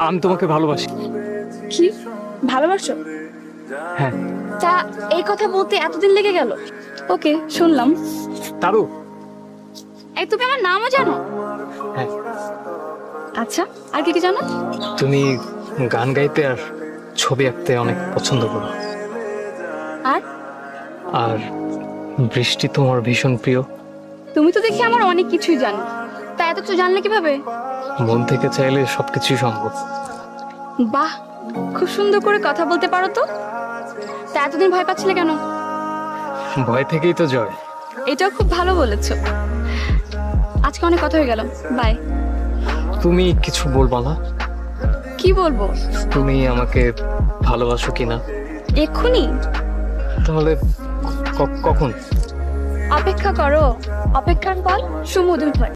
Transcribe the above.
আমি তোমাকে ভালোবাসি। কি ভালোবাসো? হ্যাঁ। তা এই কথা বলতে এতদিন লেগে গেল? ওকে, শুনলাম। তারু। এই তুমি আমার নামও জানো? হ্যাঁ। আচ্ছা, আর কি কি জানো? তুমি গান গাইতে আর ছবি আঁকতে অনেক পছন্দ করো। আর আর বৃষ্টি তোমার ভীষণ প্রিয়। তুমি তো দেখি আমার অনেক কিছুই জানো, তা এত কিছু জানলে কিভাবে? মন থেকে চাইলে সবকিছুই সম্ভব। বাহ, খুব সুন্দর করে কথা বলতে পারো তো। তা এতদিন ভয় পাচ্ছিলে কেন? ভয় থেকেই তো জয়। এটাও খুব ভালো বলেছো। আজকে অনেক কথা হয়ে গেল, বাই। তুমি কিছু বলবা না? কি বলবো? তুমি আমাকে ভালোবাসো কিনা? এক্ষুনি? তাহলে কখন? অপেক্ষা করো, অপেক্ষার ফল সুমধুর হয়।